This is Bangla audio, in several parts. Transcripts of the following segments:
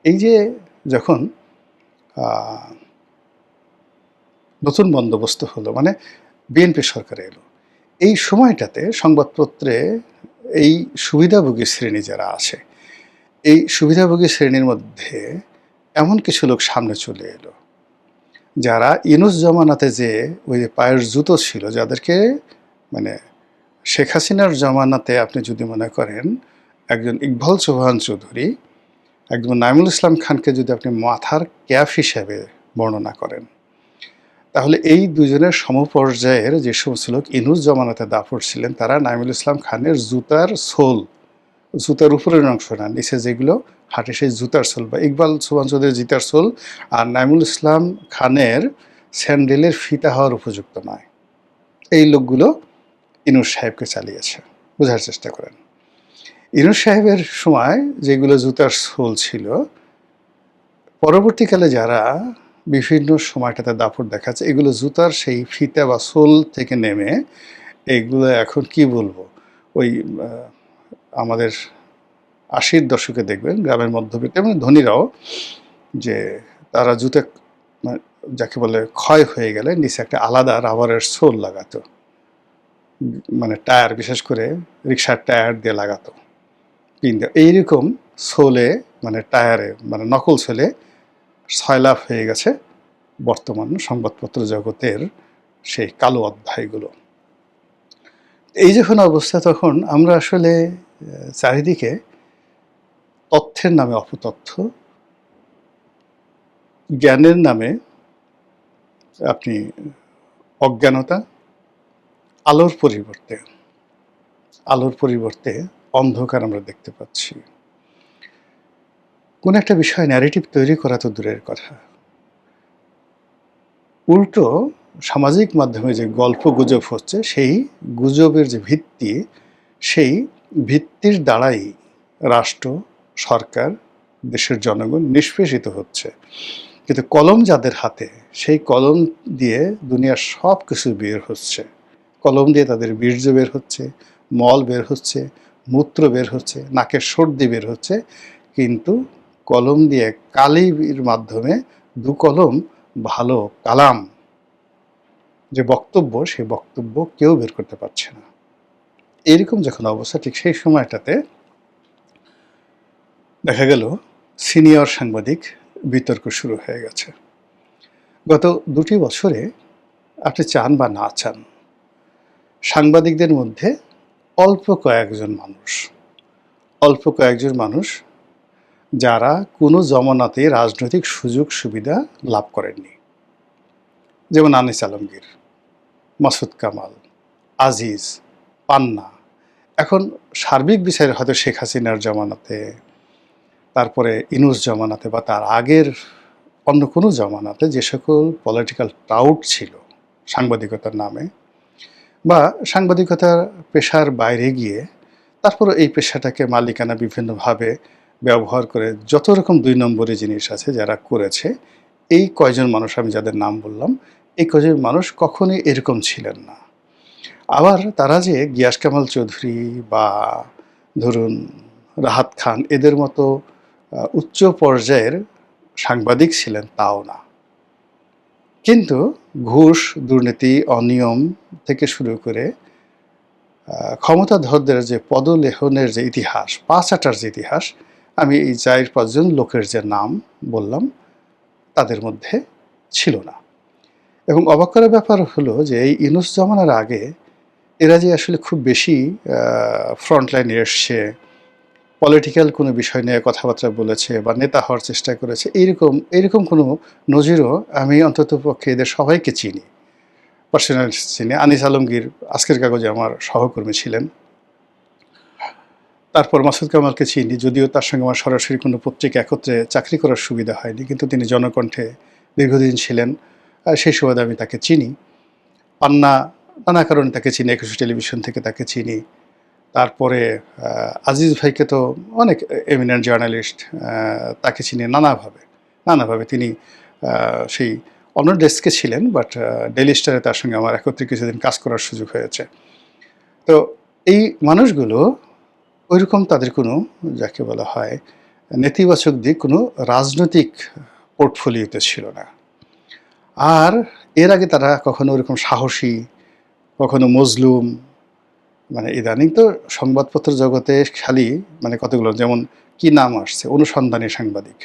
এই যে যখন আ নতুন বন্দোবস্ত হলো, মানে বিএনপি সরকার এলো। এই সময়টাতে সংবাদপত্রে এই সুবিধাভোগী শ্রেণী যারা আছে, এই সুবিধাভোগী শ্রেণীর মধ্যে এমন কিছু লোক সামনে চলে এলো, যারা ইউনূস জমানাতে যে ওই যে পায়ের জুতো ছিল, যাদেরকে মানে শেখ হাসিনার জমানাতে আপনি যদি মনে করেন একজন ইকবাল চৌহান চৌধুরী, একজন নাঈমুল ইসলাম খানকে যদি আপনি মাথার ক্যাপ হিসেবে বর্ণনা করেন, তাহলে এই দুজনের সমপর্যায়ের যে সমস্ত লোক ইউনূস জমানাতে দাপট ছিলেন, তারা নাঈমুল ইসলাম খানের জুতার সোল, জুতার উপরের অংশ না, নিচে যেগুলো হাঁটে সেই জুতার সোল, বা ইকবাল চৌহান চৌধুরীর জুতার সোল আর নাঈমুল ইসলাম খানের স্যান্ডেলের ফিতা হওয়ার উপযুক্ত নয়। এই লোকগুলো ইউনূস সাহেবকে চালিয়েছে। বোঝার চেষ্টা করেন, ইউনূস সাহেবের সময় যেগুলো জুতার সোল ছিল, পরবর্তীকালে যারা বিভিন্ন সময়টাতে দাপট দেখাচ্ছে, এগুলো জুতার সেই ফিতা বা সোল থেকে নেমে এগুলো এখন কি বলবো, ওই আমাদের ৮০-র দশকে দেখবেন গ্রামের মধ্যবিত্ত এবং ধনীরাও যে তারা জুতা যাকে বলে ক্ষয় হয়ে গেলে নিচে একটা আলাদা রাবারের সোল লাগাতো, মানে টায়ার, বিশেষ করে রিক্সার টায়ার দিয়ে লাগাতো পিন দিয়ে। এইরকম সোলে, মানে টায়ারে, মানে নকল সোলে সয়লাভ হয়ে গেছে বর্তমান সংবাদপত্র জগতের সেই কালো অধ্যায়গুলো। এই যখন অবস্থা, তখন আমরা আসলে চারিদিকে তথ্যের নামে অপতথ্য, জ্ঞানের নামে আপনি অজ্ঞানতা, আলোর পরিবর্তে অন্ধকার আমরা দেখতে পাচ্ছি। কোন একটা বিষয় ন্যারেটিভ তৈরি করা তো দূরের কথা, উল্টো সামাজিক মাধ্যমে যে গল্প গুজব হচ্ছে, সেই গুজবের যে ভিত্তি, সেই ভিত্তির দ্বারাই রাষ্ট্র, সরকার, দেশের জনগণ নিষ্পেষিত হচ্ছে। কিন্তু কলম যাদের হাতে, সেই কলম দিয়ে দুনিয়ার সব কিছু বের হচ্ছে। কলম দিয়ে তাদের বীর্য বের হচ্ছে, মল বের হচ্ছে, মূত্র বের হচ্ছে, নাকের সর্দি বের হচ্ছে, কিন্তু কলম দিয়ে কালির মাধ্যমে দু কলম ভালো কালাম যে বক্তব্য, সেই বক্তব্য কেউ বের করতে পারছে না। এইরকম যখন অবস্থা, ঠিক সেই সময়টাতে দেখা গেল সিনিয়র সাংবাদিক বিতর্ক শুরু হয়ে গেছে। গত ২টি বছরে আপনি চান বা না চান, সাংবাদিকদের মধ্যে অল্প কয়েকজন মানুষ যারা কোনো জমানাতে রাজনৈতিক সুযোগ সুবিধা লাভ করেননি, যেমন আনিস আলমগীর, মাসুদ কামাল, আজিজ, পান্না। এখন সার্বিক বিচারে হয়তো শেখ হাসিনার জমানাতে, তারপরে ইউনূস জমানাতে বা তার আগের অন্য কোনো জমানাতে যে সকল পলিটিক্যাল টাউট ছিল সাংবাদিকতার নামে, বা সাংবাদিকতার পেশার বাইরে গিয়ে তারপরে এই পেশাটাকে মালিকানা বিভিন্নভাবে ব্যবহার করে যত রকম ২ নম্বরি জিনিস আছে যারা করেছে, এই কয়জন মানুষ আমি যাদের নাম বললাম, এই কয়জন মানুষ কখনোই এরকম ছিলেন না। আবার তারা যে গিয়াস কামাল চৌধুরী বা ধরুন রাহাত খান, এদের মতো উচ্চ পর্যায়ের সাংবাদিক ছিলেন তাও না। কিন্তু ঘুষ, দুর্নীতি, অনিয়ম থেকে শুরু করে ক্ষমতাধরদের যে পদলেহনের যে ইতিহাস, পা চাটার যে ইতিহাস, আমি এই ৪-৫ জন লোকের যে নাম বললাম তাদের মধ্যে ছিল না। এবং অবাক করার ব্যাপার হলো যে এই ইউনূস জমানার আগে এরা যে আসলে খুব বেশি ফ্রন্টলাইনে এসছে, পলিটিক্যাল কোনো বিষয় নিয়ে কথাবার্তা বলেছে বা নেতা হওয়ার চেষ্টা করেছে, এইরকম কোনো নজিরও আমি অন্ততপক্ষে এদের সবাইকে চিনি, পার্সোনাল চিনি। আনিস আলমগীর আজকের কাগজে আমার সহকর্মী ছিলেন। তারপর মাসুদ কামালকে চিনি, যদিও তার সঙ্গে আমার সরাসরি কোনো পত্রিকা একত্রে চাকরি করার সুবিধা হয়নি, কিন্তু তিনি জনকণ্ঠে দীর্ঘদিন ছিলেন, সেই সুবাদে আমি তাকে চিনি। পান্না নানা কারণে তাকে চিনি, একুশে টেলিভিশন থেকে তাকে চিনি। তারপরে আজিজ ভাইকে তো অনেক এমিনেন্ট জার্নালিস্ট, তাকে চিনি নানাভাবে। তিনি সেই অন্য ডেস্কে ছিলেন, বাট ডেইলি স্টারে তার সঙ্গে আমার একত্রে কিছুদিন কাজ করার সুযোগ হয়েছে। তো এই মানুষগুলো ওইরকম তাদের কোনো, যাকে বলা হয় নেতিবাচক দিক কোনো রাজনৈতিক পোর্টফোলিওতে ছিল না। আর এর আগে তারা কখনো ওরকম সাহসী, কখনো মজলুম, মানে ইদানিং তো সংবাদপত্র জগতে খালি মানে কতগুলো, যেমন কি নাম আসছে, অনুসন্ধানী সাংবাদিক,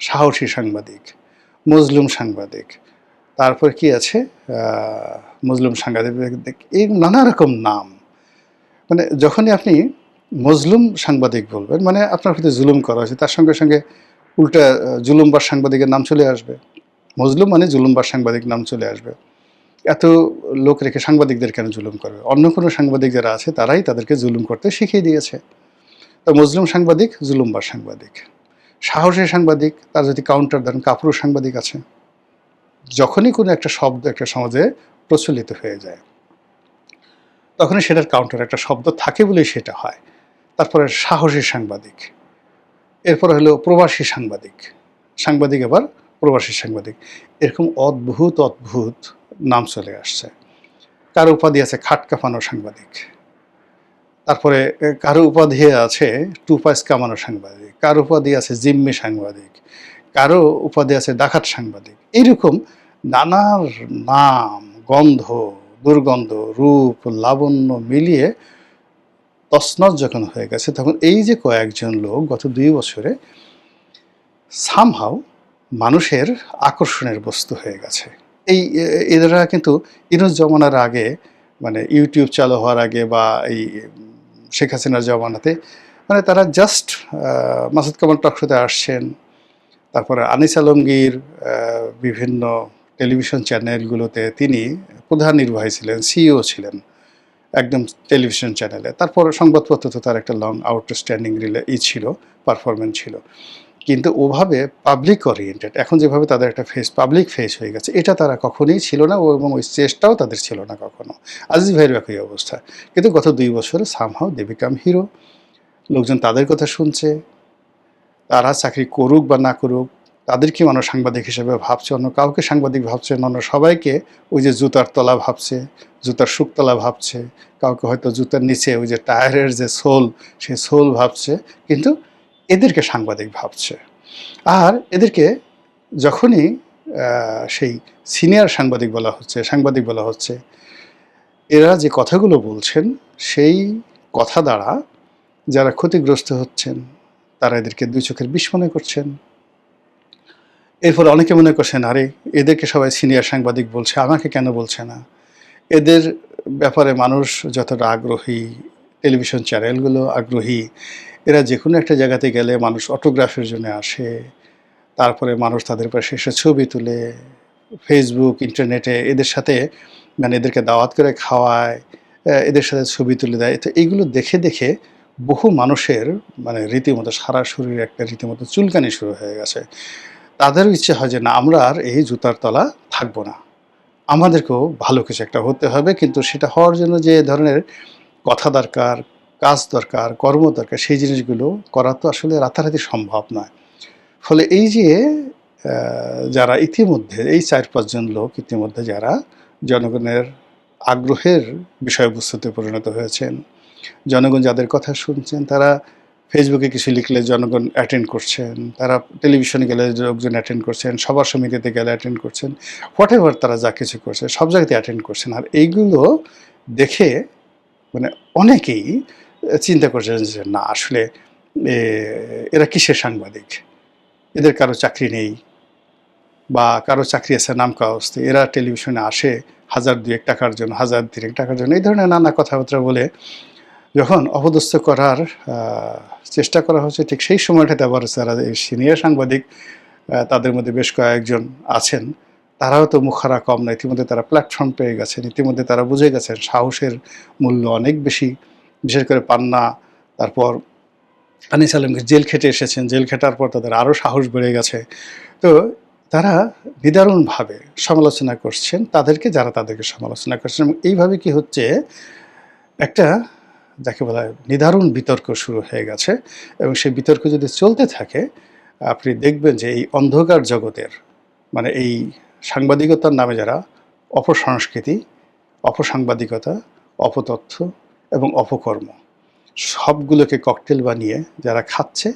সাহসী সাংবাদিক, মজলুম সাংবাদিক, তারপর কি আছে মজলুম সাংবাদিক, এই নানা রকম নাম। মানে যখনই আপনি মজলুম সাংবাদিক বলবেন, মানে আপনার প্রতি জুলুম করা হয়েছে, তার সঙ্গে সঙ্গে উল্টা জুলুমবার সাংবাদিকের নাম চলে আসবে। মজলুম মানে জুলুমবার সাংবাদিক নাম চলে আসবে। এত লোক রেখে সাংবাদিকদের কেন জুলুম করবে? অন্য কোনো সাংবাদিক যারা আছে তারাই তাদেরকে জুলুম করতে শিখিয়ে দিয়েছে। তো মজলুম সাংবাদিক, জুলুমবার সাংবাদিক। সাহসী সাংবাদিক, তার যদি কাউন্টার দেন, কাপুরুষ সাংবাদিক আছে। যখনই কোনো একটা শব্দ একটা সমাজে প্রচলিত হয়ে যায়, তখনই সেটার কাউন্টার একটা শব্দ থাকে বলেই সেটা হয়। তারপরে সাহসী সাংবাদিক, এরপর হলো প্রবাসী সাংবাদিক, সাংবাদিক আবার প্রবাসী সাংবাদিক, এরকম অদ্ভুত অদ্ভুত নাম চলে আসছে। কারো উপাধি আছে খাট কাঁপানো সাংবাদিক, তারপরে কারো উপাধি আছে টুপাইস কামানো সাংবাদিক, কারো উপাধি আছে জিম্মি সাংবাদিক, কারো উপাধি আছে ডাকাত সাংবাদিক। এইরকম নানার নাম, গন্ধ, দুর্গন্ধ, রূপ, লাবণ্য মিলিয়ে তছনছ যখন হয়ে গেছে, তখন এই যে কয়েকজন লোক গত 2 বছরে সামহাও মানুষের আকর্ষণের বস্তু হয়ে গেছে। এরা কিন্তু ইউনূস জমানার আগে, মানে ইউটিউব চালু হওয়ার আগে বা এই শেখ হাসিনার জমানাতে, মানে তারা জাস্ট মাসুদ কামাল টকশোতে আসছেন, তারপরে আনিস আলমগীর বিভিন্ন টেলিভিশন চ্যানেলগুলোতে তিনি প্রধান নির্বাহী ছিলেন, সিইও ছিলেন একদম টেলিভিশন চ্যানেলে। তারপর সংবাদপত্র তো তার একটা লং আউটস্ট্যান্ডিং ছিল, পারফরমেন্স ছিল। কিন্তু ওভাবে পাবলিক ওরিয়েন্টেড, এখন যেভাবে তাদের একটা ফেস পাবলিক ফেস হয়ে গেছে, এটা তারা কখনোই ছিল না, এবং ওই চেষ্টাও তাদের ছিল না কখনো। আজিজ ভাইয়ের একই অবস্থা। কিন্তু গত 2 বছরে সামহাও দে বিকাম হিরো। লোকজন তাদের কথা শুনছে, তারা চাকরি করুক বা না করুক, তাদেরকে মানুষ সাংবাদিক হিসেবে ভাবছে, অন্য কাউকে সাংবাদিক ভাবছে না, অন্য সবাইকে ওই যে জুতার তলা ভাবছে, জুতার শুকতলা ভাবছে, কাউকে হয়তো জুতার নিচে ওই যে টায়ারের যে সোল, সেই সোল ভাবছে, কিন্তু এদেরকে সাংবাদিক ভাবছে। আর এদেরকে যখনই সেই সিনিয়র সাংবাদিক বলা হচ্ছে, এরা যে কথাগুলো বলছেন সেই কথা দ্বারা যারা ক্ষতিগ্রস্ত হচ্ছেন তারা এদেরকে 2 চোখের বিষ মনে করছেন। এরপর অনেকে মনে করছেন, আরে এদেরকে সবাই সিনিয়র সাংবাদিক বলছে, আমাকে কেন বলছে না? এদের ব্যাপারে মানুষ যতটা আগ্রহী, টেলিভিশন চ্যানেলগুলো আগ্রহী, এরা যে কোনো একটা জায়গাতে গেলে মানুষ অটোগ্রাফের জন্য আসে, তারপরে মানুষ তাদের পাশে এসে ছবি তুলে, ফেসবুক, ইন্টারনেটে এদের সাথে মানে এদেরকে দাওয়াত করে খাওয়ায়, এদের সাথে ছবি তুলে দেয়। তো এইগুলো দেখে দেখে বহু মানুষের মানে রীতিমতো সারা শরীরে একটা রীতিমতো চুলকানি শুরু হয়ে গেছে। তাদেরও ইচ্ছে হয় যে না, আমরা আর এই জুতার তলা থাকবো না, আমাদেরকেও ভালো কিছু একটা হতে হবে। কিন্তু সেটা হওয়ার জন্য যে ধরনের কথা দরকার, কাজ দরকার, কর্ম দরকার, সেই জিনিসগুলো করা তো আসলে রাতারাতি সম্ভব নয়। ফলে এই যে যারা ইতিমধ্যে এই 4-5 জন লোক ইতিমধ্যে যারা জনগণের আগ্রহের বিষয়বস্তুতে পরিণত হয়েছেন, জনগণ যাদের কথা শুনছেন, তারা ফেসবুকে কিছু লিখলে জনগণ অ্যাটেন্ড করছেন, তারা টেলিভিশনে গেলে লোকজন অ্যাটেন্ড করছেন, সভা সমিতিতে গেলে অ্যাটেন্ড করছেন, হোয়াটএভার তারা যা কিছু করছে সব জায়গাতে অ্যাটেন্ড করছেন। আর এইগুলো দেখে মানে অনেকেই চিন্তা করছেন যে না, আসলে এরা কিসের সাংবাদিক? এদের কারো চাকরি নেই, বা কারো চাকরি আছে নাম কাগজে, এরা টেলিভিশনে আসে 1000-2 টাকার জন্য, 1000-3 টাকার জন্য, এই ধরনের নানা কথাবার্তা বলে যখন অপদস্থ করার চেষ্টা করা হচ্ছে, ঠিক সেই সময়টাতে আবার যারা সিনিয়র সাংবাদিক, তাদের মধ্যে বেশ কয়েকজন আছেন, তারাও তো মুখারা কম না, ইতিমধ্যে তারা প্ল্যাটফর্ম পেয়ে গেছেন, ইতিমধ্যে তারা বুঝে গেছেন সাহসের মূল্য অনেক বেশি। বিশেষ করে পান্না, তারপর আনিস আলমগীর জেল খেটে এসেছেন, জেল খেটার পর তাদের আরও সাহস বেড়ে গেছে। তো তারা নিদারুণভাবে সমালোচনা করছেন তাদেরকে, যারা তাদেরকে সমালোচনা করছেন, এবং এইভাবে কি হচ্ছে, একটা যাকে বলা হয় নিদারুণ বিতর্ক শুরু হয়ে গেছে। এবং সেই বিতর্ক যদি চলতে থাকে, আপনি দেখবেন যে এই অন্ধকার জগতের মানে এই সাংবাদিকতার নামে যারা অপসংস্কৃতি, অপসাংবাদিকতা, অপতথ্য এবং অপকর্ম সবগুলোকে ককটেল বানিয়ে যারা খাচ্ছে,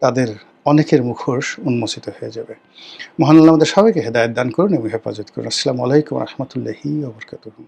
তাদের অনেকের মুখোশ উন্মোচিত হয়ে যাবে। মহান আল্লাহ আমাদের সবাইকে হেদায়েত দান করুন এবং হেফাজত করুন। আসসালামু আলাইকুম ওয়া রাহমাতুল্লাহি ওয়া বারাকাতুহু।